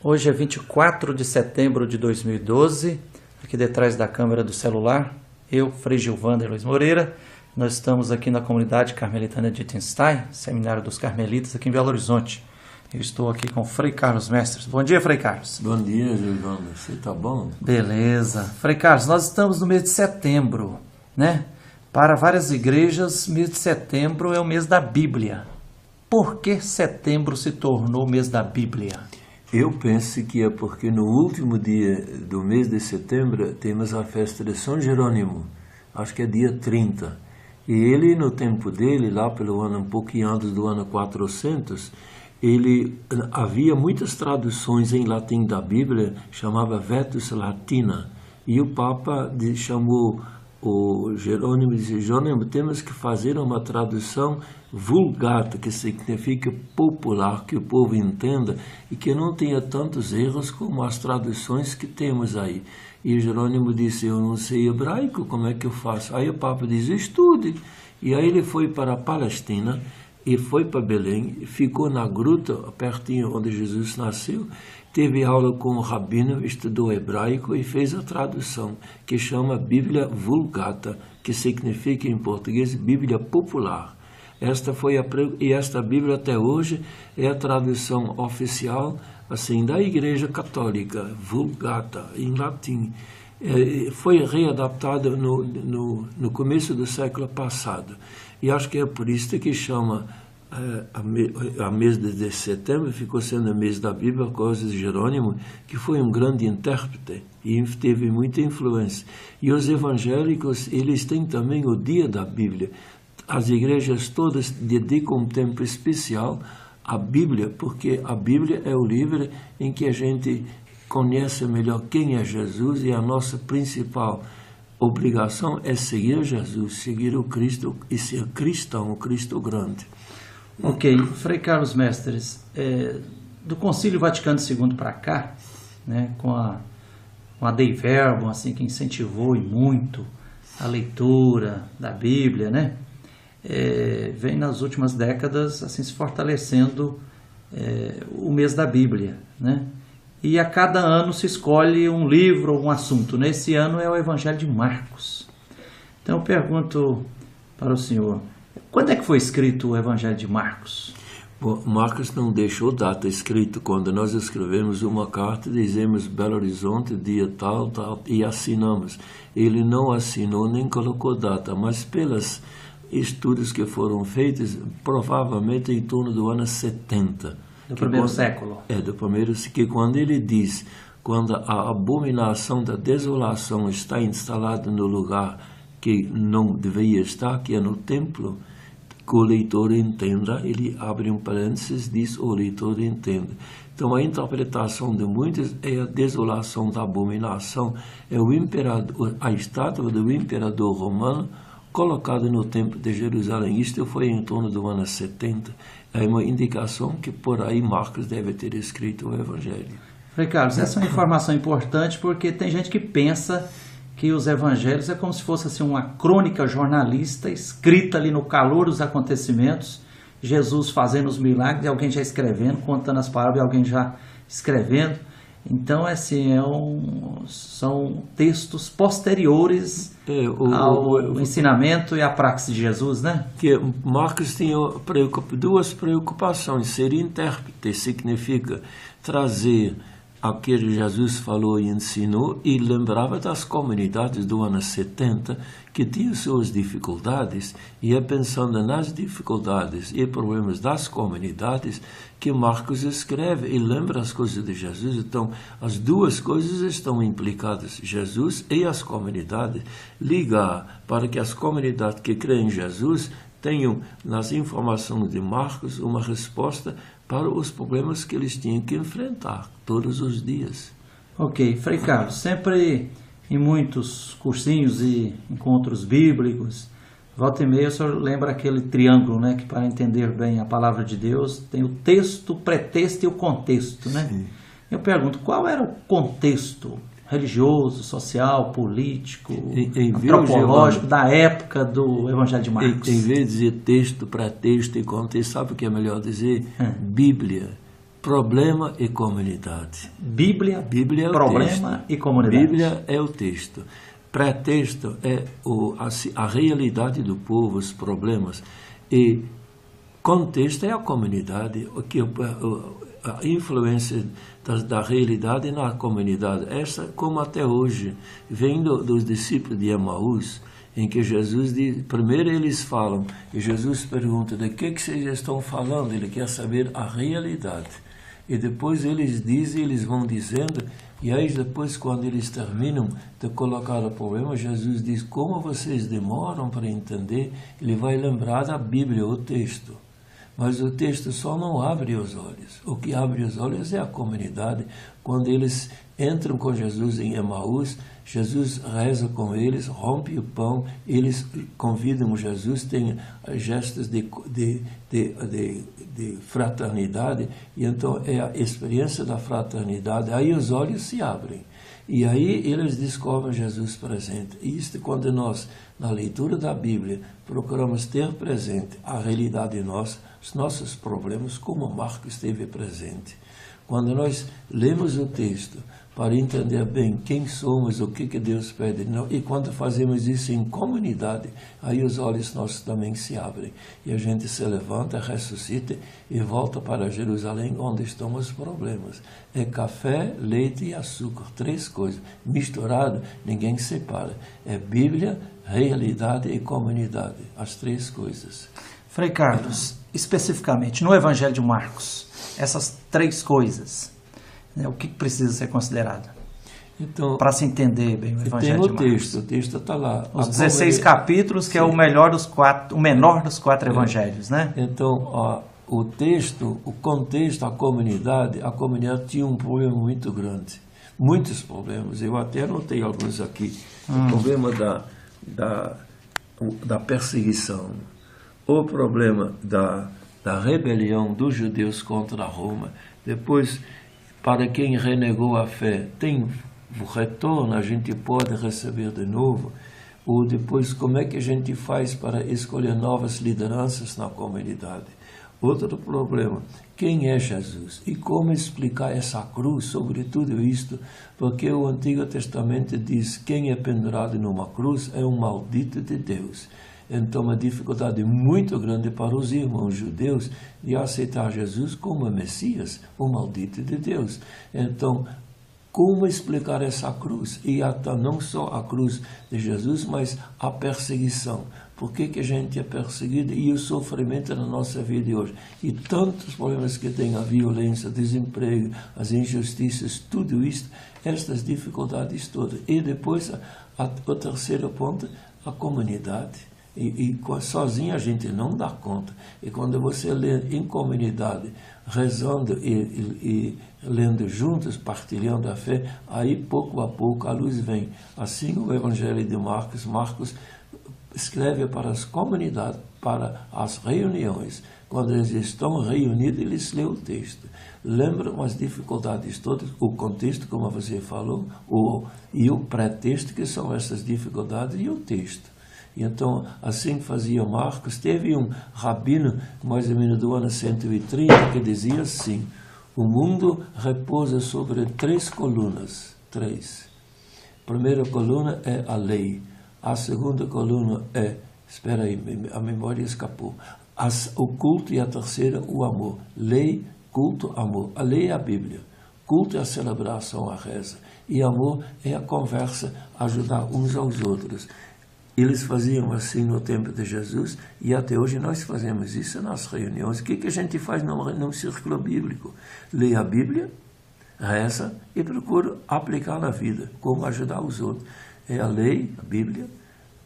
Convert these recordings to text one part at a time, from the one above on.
Hoje é 24 de setembro de 2012, aqui detrás da câmera do celular, eu, Frei Gilvander Luiz Moreira, nós estamos aqui na comunidade carmelitana de Ittenstein, Seminário dos Carmelitas, aqui em Belo Horizonte. Eu estou aqui com o Frei Carlos Mestres. Bom dia, Frei Carlos. Bom dia, Gilvander. Você está bom? Beleza. Frei Carlos, nós estamos no mês de setembro, né? Para várias igrejas, mês de setembro é o mês da Bíblia. Por que setembro se tornou o mês da Bíblia? Eu penso que é porque no último dia do mês de setembro temos a festa de São Jerônimo, acho que é dia 30. E ele, no tempo dele, lá pelo ano, um pouquinho antes do ano 400, havia muitas traduções em latim da Bíblia, chamava Vetus Latina. E o Papa chamou o Jerônimo e disse: Jerônimo, temos que fazer uma tradução vulgata, que significa popular, que o povo entenda e que não tenha tantos erros como as traduções que temos aí. E Jerônimo disse: eu não sei hebraico, como é que eu faço? Aí o Papa diz: estude. E aí ele foi para a Palestina e foi para Belém, ficou na gruta, pertinho onde Jesus nasceu, teve aula com o rabino, estudou hebraico e fez a tradução, que chama Bíblia Vulgata, que significa em português Bíblia Popular. Esta Bíblia até hoje é a tradução oficial assim, da Igreja Católica, Vulgata, em latim. Foi readaptada no começo do século passado. E acho que é por isso que chama a mês de setembro, ficou sendo o mês da Bíblia, por causa de Jerônimo, que foi um grande intérprete e teve muita influência. E os evangélicos, eles têm também o dia da Bíblia. As igrejas todas dedicam um tempo especial à Bíblia, porque a Bíblia é o livro em que a gente conhece melhor quem é Jesus, e a nossa principal obrigação é seguir Jesus, seguir o Cristo e ser cristão, o Cristo grande. Ok, Frei Carlos Mestres, do Concílio Vaticano II para cá, né, com a Dei Verbum, assim, que incentivou e muito a leitura da Bíblia, né, vem nas últimas décadas assim se fortalecendo o mês da Bíblia, né? E a cada ano se escolhe um livro ou um assunto. Nesse ano é o Evangelho de Marcos. Então eu pergunto para o senhor, quando é que foi escrito o Evangelho de Marcos? Bom, Marcos não deixou data escrito. Quando nós escrevemos uma carta, dizemos Belo Horizonte, dia tal, tal, e assinamos. Ele não assinou nem colocou data, mas pelos estudos que foram feitos, provavelmente em torno do ano 70. Do primeiro século. Do primeiro, que quando ele diz, quando a abominação da desolação está instalada no lugar que não deveria estar, que é no templo, que o leitor entenda, ele abre um parênteses, diz o leitor entenda. Então a interpretação de muitos é a desolação da abominação, é o imperador, a estátua do imperador romano colocada no templo de Jerusalém. Isto foi em torno do ano 70. É uma indicação que por aí Marcos deve ter escrito o Evangelho. Frei Carlos, essa é uma informação importante porque tem gente que pensa que os evangelhos é como se fosse assim, uma crônica jornalista escrita ali no calor dos acontecimentos, Jesus fazendo os milagres e alguém já escrevendo, contando as palavras e alguém já escrevendo. Então, assim, são textos posteriores ao ensinamento e à praxis de Jesus, né? Que Marcos tinha duas preocupações. Ser intérprete significa trazer aquilo que Jesus falou e ensinou, e lembrava das comunidades do ano 70 que tinham suas dificuldades, e é pensando nas dificuldades e problemas das comunidades que Marcos escreve e lembra as coisas de Jesus. Então, as duas coisas estão implicadas, Jesus e as comunidades, ligar para que as comunidades que creem em Jesus tenham, nas informações de Marcos, uma resposta para os problemas que eles tinham que enfrentar todos os dias. Ok, Frei Carlos, sempre em muitos cursinhos e encontros bíblicos, volta e meia o senhor lembra aquele triângulo, né, que para entender bem a palavra de Deus tem o texto, o pretexto e o contexto, né? Sim. Eu pergunto, qual era o contexto religioso, social, político, antropológico da época do Evangelho de Marcos? Em vez de dizer texto, pretexto e contexto, sabe o que é melhor dizer? Bíblia. problema e comunidade. Bíblia, Bíblia é o problema texto. e comunidade. Bíblia é o texto. Pretexto é a realidade do povo, os problemas. E contexto é a comunidade, a influência da realidade na comunidade. Essa, como até hoje, vem dos discípulos de Emaús, em que Jesus diz, primeiro eles falam, e Jesus pergunta, de que vocês estão falando? Ele quer saber a realidade. E depois eles dizem, eles vão dizendo, e aí depois quando eles terminam de colocar o problema, Jesus diz, como vocês demoram para entender, ele vai lembrar da Bíblia, o texto. Mas o texto só não abre os olhos. O que abre os olhos é a comunidade. Quando eles entram com Jesus em Emaús, Jesus reza com eles, rompe o pão, eles convidam Jesus, tem gestos de fraternidade, e então é a experiência da fraternidade. Aí os olhos se abrem. E aí eles descobrem Jesus presente. E isto quando nós, na leitura da Bíblia, procuramos ter presente a realidade nossa, os nossos problemas, como Marcos esteve presente. Quando nós lemos o texto para entender bem quem somos, o que Deus pede, e quando fazemos isso em comunidade, aí os olhos nossos também se abrem. E a gente se levanta, ressuscita e volta para Jerusalém, onde estão os problemas. É café, leite e açúcar, 3 coisas. Misturado, ninguém separa. É Bíblia, realidade e comunidade, as 3 coisas. Frei Carlos, especificamente no Evangelho de Marcos, essas 3 coisas, né, o que precisa ser considerado? Então, para se entender bem o Evangelho de Marcos. O texto está lá. Os 16 capítulos, que Sim. É o menor dos 4 evangelhos, né? Então, o texto, o contexto, a comunidade tinha um problema muito grande. Muitos problemas. Eu até anotei alguns aqui. O problema da perseguição. O problema da rebelião dos judeus contra Roma. Depois, para quem renegou a fé, tem retorno, a gente pode receber de novo. Ou depois, como é que a gente faz para escolher novas lideranças na comunidade? Outro problema, quem é Jesus? E como explicar essa cruz sobre tudo isto? Porque o Antigo Testamento diz que quem é pendurado numa cruz é um maldito de Deus. Então, uma dificuldade muito grande para os irmãos judeus de aceitar Jesus como Messias, o maldito de Deus. Então, como explicar essa cruz? E até não só a cruz de Jesus, mas a perseguição. Por que a gente é perseguido e o sofrimento na nossa vida de hoje? E tantos problemas que tem, a violência, o desemprego, as injustiças, tudo isso, estas dificuldades todas. E depois, o terceiro ponto, a comunidade. E sozinho a gente não dá conta. E quando você lê em comunidade, rezando e lendo juntos, partilhando a fé, aí pouco a pouco a luz vem. Assim o Evangelho de Marcos escreve para as comunidades, para as reuniões. Quando eles estão reunidos, eles lêem o texto. Lembram as dificuldades todas, o contexto, como você falou, e o pretexto, que são essas dificuldades, e o texto. E então, assim fazia Marcos. Teve um rabino, mais ou menos do ano 130, que dizia assim: o mundo repousa sobre 3 colunas. 3. A primeira coluna é a lei. A segunda coluna é, espera aí, a memória escapou. O culto, e a terceira, o amor. Lei, culto, amor. A lei é a Bíblia. Culto é a celebração, a reza. E amor é a conversa, ajudar uns aos outros. Eles faziam assim no tempo de Jesus, e até hoje nós fazemos isso nas reuniões. O que a gente faz num círculo bíblico? Lê a Bíblia, reza e procura aplicar na vida, como ajudar os outros. É a lei, a Bíblia,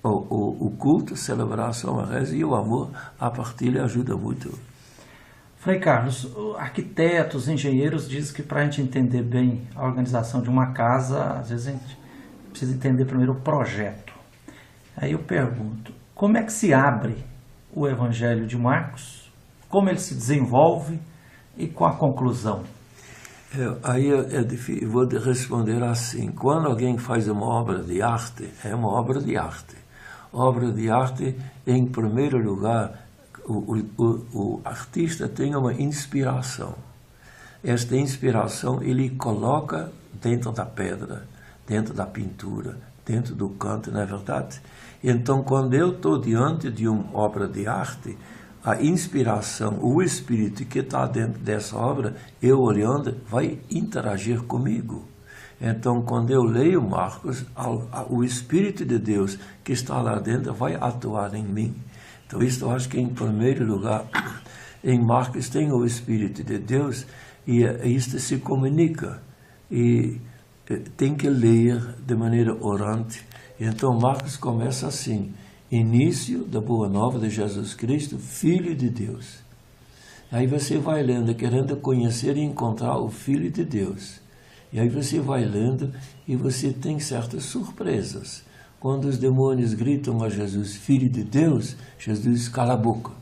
o culto, a celebração, a reza, e o amor, a partilha ajuda muito. Frei Carlos, arquitetos, engenheiros dizem que para a gente entender bem a organização de uma casa, às vezes a gente precisa entender primeiro o projeto. Aí eu pergunto, como é que se abre o Evangelho de Marcos? Como ele se desenvolve e qual a conclusão? Aí eu vou responder assim: quando alguém faz uma obra de arte, é uma obra de arte. Obra de arte, em primeiro lugar, o artista tem uma inspiração. esta inspiração ele coloca dentro da pedra, dentro da pintura, dentro do canto, não é verdade? Então, quando eu estou diante de uma obra de arte, a inspiração, o espírito que está dentro dessa obra, eu olhando, vai interagir comigo. Então, quando eu leio Marcos, o Espírito de Deus que está lá dentro vai atuar em mim. Então, isso eu acho que, em primeiro lugar, em Marcos tem o Espírito de Deus e isto se comunica. E tem que ler de maneira orante. Então, Marcos começa assim: início da Boa Nova de Jesus Cristo, Filho de Deus. Aí você vai lendo, querendo conhecer e encontrar o Filho de Deus. E aí você vai lendo e você tem certas surpresas. Quando os demônios gritam a Jesus, Filho de Deus, Jesus cala a boca.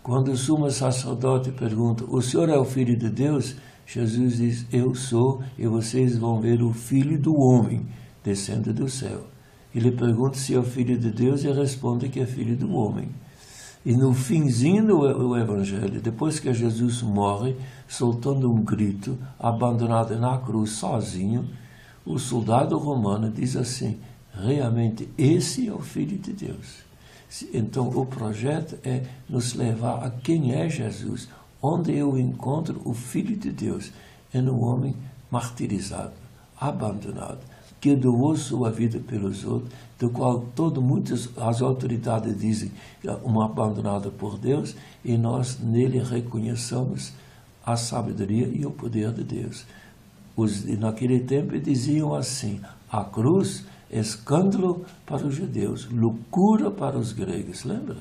Quando o sumo sacerdote pergunta, o Senhor é o Filho de Deus? Jesus diz, eu sou, e vocês vão ver o Filho do Homem descendo do céu. Ele pergunta se é o Filho de Deus e responde que é Filho do Homem. E no finzinho do Evangelho, depois que Jesus morre, soltando um grito, abandonado na cruz sozinho, o soldado romano diz assim, realmente esse é o Filho de Deus. Então o projeto é nos levar a quem é Jesus, onde eu encontro o Filho de Deus, é no homem martirizado, abandonado, que doou sua vida pelos outros, do qual muitas as autoridades dizem um abandonado por Deus, e nós nele reconheçamos a sabedoria e o poder de Deus. Naquele tempo diziam assim, a cruz é escândalo para os judeus, loucura para os gregos, lembra?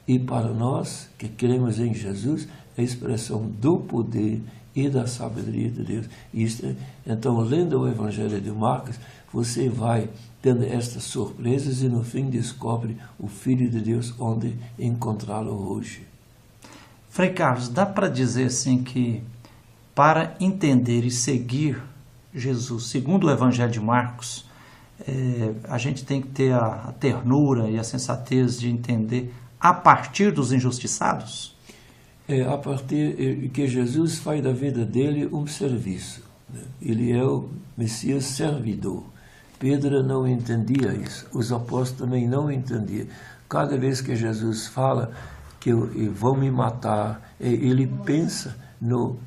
E para nós que cremos em Jesus, é a expressão do poder e da sabedoria de Deus. Então, lendo o Evangelho de Marcos, você vai tendo estas surpresas e no fim descobre o Filho de Deus onde encontrá-lo hoje. Frei Carlos, dá para dizer assim que para entender e seguir Jesus, segundo o Evangelho de Marcos, a gente tem que ter a ternura e a sensatez de entender a partir dos injustiçados? A partir que Jesus faz da vida dele um serviço. Né? Ele é o Messias servidor. Pedro não entendia isso. Os apóstolos também não entendiam. Cada vez que Jesus fala que vão me matar, ele pensa no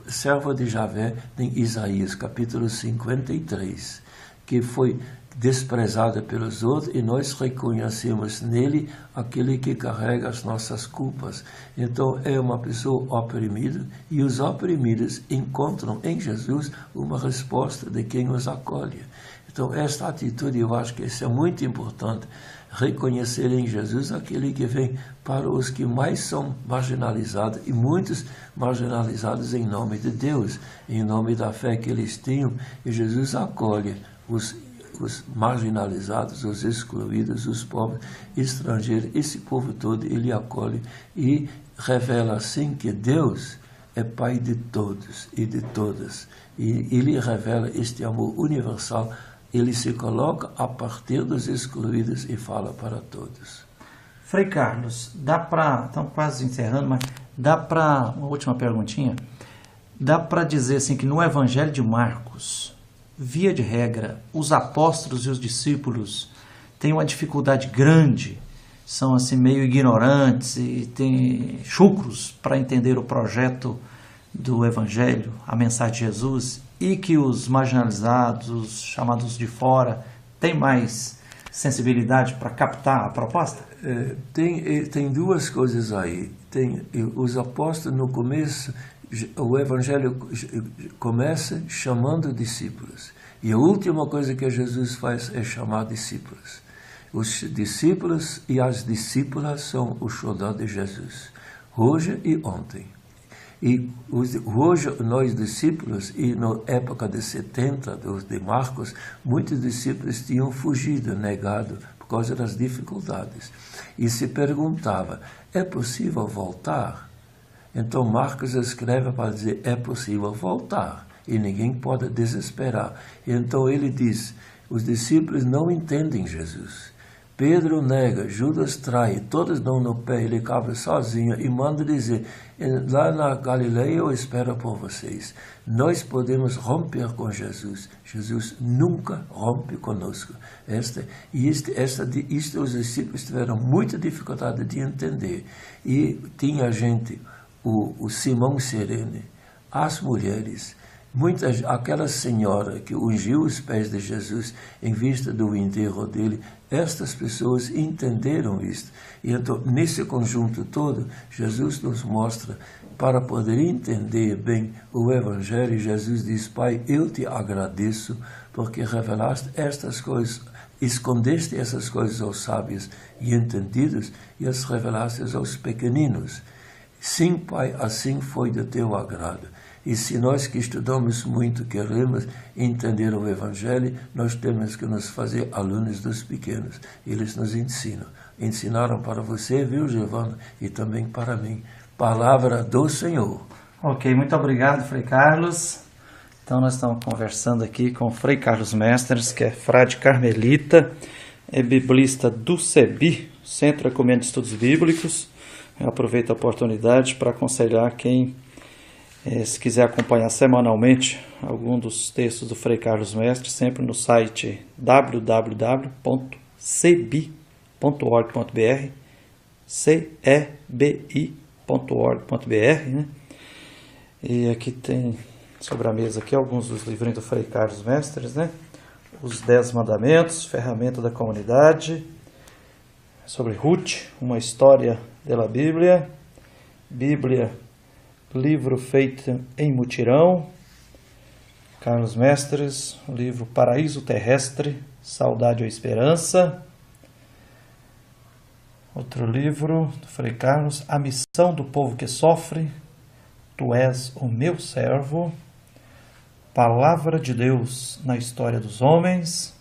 servo de Javé em Isaías, capítulo 53, que foi desprezado pelos outros e nós reconhecemos nele aquele que carrega as nossas culpas. Então é uma pessoa oprimida e os oprimidos encontram em Jesus uma resposta de quem os acolhe. Então esta atitude, eu acho que isso é muito importante, reconhecer em Jesus aquele que vem para os que mais são marginalizados, e muitos marginalizados em nome de Deus, em nome da fé que eles tinham, e Jesus acolhe os marginalizados, os excluídos, os pobres, estrangeiros, esse povo todo ele acolhe e revela assim que Deus é Pai de todos e de todas, e ele revela este amor universal. Ele se coloca a partir dos excluídos e fala para todos. Frei Carlos, dá para, estamos quase encerrando, mas dá para, uma última perguntinha, dá para dizer assim que no Evangelho de Marcos, via de regra, os apóstolos e os discípulos têm uma dificuldade grande, são assim meio ignorantes e têm chucros para entender o projeto do Evangelho, a mensagem de Jesus, e que os marginalizados, os chamados de fora, têm mais sensibilidade para captar a proposta? Tem duas coisas aí. Tem os apóstolos no começo, o Evangelho começa chamando discípulos. E a última coisa que Jesus faz é chamar discípulos. Os discípulos e as discípulas são o xodó de Jesus, hoje e ontem. E hoje nós discípulos, e na época de 70 de Marcos, muitos discípulos tinham fugido, negado, por causa das dificuldades. E se perguntava, é possível voltar? Então Marcos escreve para dizer, é possível voltar, e ninguém pode desesperar. Então ele diz, os discípulos não entendem Jesus. Pedro nega, Judas trai, todos dão no pé, ele cabra sozinho e manda dizer, lá na Galileia eu espero por vocês. Nós podemos romper com Jesus. Jesus nunca rompe conosco. Isto os discípulos tiveram muita dificuldade de entender. E tinha gente, o Simão Cirene, as mulheres, aquela senhora que ungiu os pés de Jesus em vista do enterro dele, estas pessoas entenderam isto. E então, nesse conjunto todo, Jesus nos mostra, para poder entender bem o Evangelho, Jesus diz, Pai, eu te agradeço, porque revelaste estas coisas, escondeste essas coisas aos sábios e entendidos, e as revelaste aos pequeninos. Sim, Pai, assim foi do teu agrado. E se nós que estudamos muito queremos entender o Evangelho, nós temos que nos fazer alunos dos pequenos. Eles nos ensinam. Ensinaram para você, viu, Giovanna? E também para mim. Palavra do Senhor. Ok, muito obrigado, Frei Carlos. Então nós estamos conversando aqui com o Frei Carlos Mesters, que é frade carmelita, é biblista do CEBI, Centro Ecumênico de Estudos Bíblicos. Eu aproveito a oportunidade para aconselhar quem, se quiser acompanhar semanalmente algum dos textos do Frei Carlos Mestres, sempre no site www.cebi.org.br, cebi.org.br, né? E aqui tem sobre a mesa aqui alguns dos livrinhos do Frei Carlos Mestres, né? Os 10 Mandamentos, Ferramenta da Comunidade, sobre Ruth, uma história da Bíblia, Bíblia, livro feito em mutirão, Carlos Mestres, o livro Paraíso Terrestre, Saudade ou Esperança. Outro livro do Frei Carlos, A Missão do Povo que Sofre, Tu és o meu servo. Palavra de Deus na História dos Homens.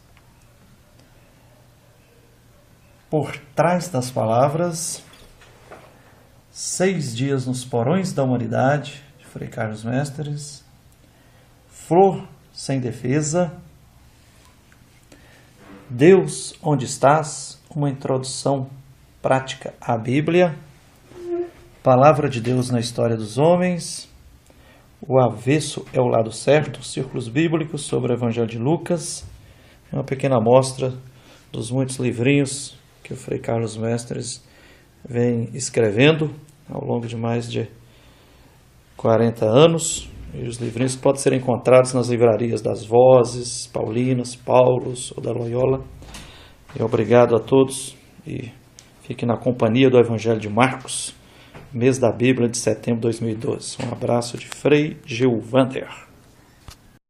Por Trás das Palavras, 6 dias nos porões da humanidade, de Frei Carlos Mestres. Flor sem defesa. Deus, onde estás? Uma introdução prática à Bíblia. Palavra de Deus na História dos Homens. O avesso é o lado certo. Círculos bíblicos sobre o Evangelho de Lucas. Uma pequena amostra dos muitos livrinhos que o Frei Carlos Mestres vem escrevendo ao longo de mais de 40 anos. E os livrinhos podem ser encontrados nas livrarias das Vozes, Paulinas, Paulos ou da Loyola. E obrigado a todos e fique na companhia do Evangelho de Marcos, mês da Bíblia de setembro de 2012. Um abraço de Frei Gilvander.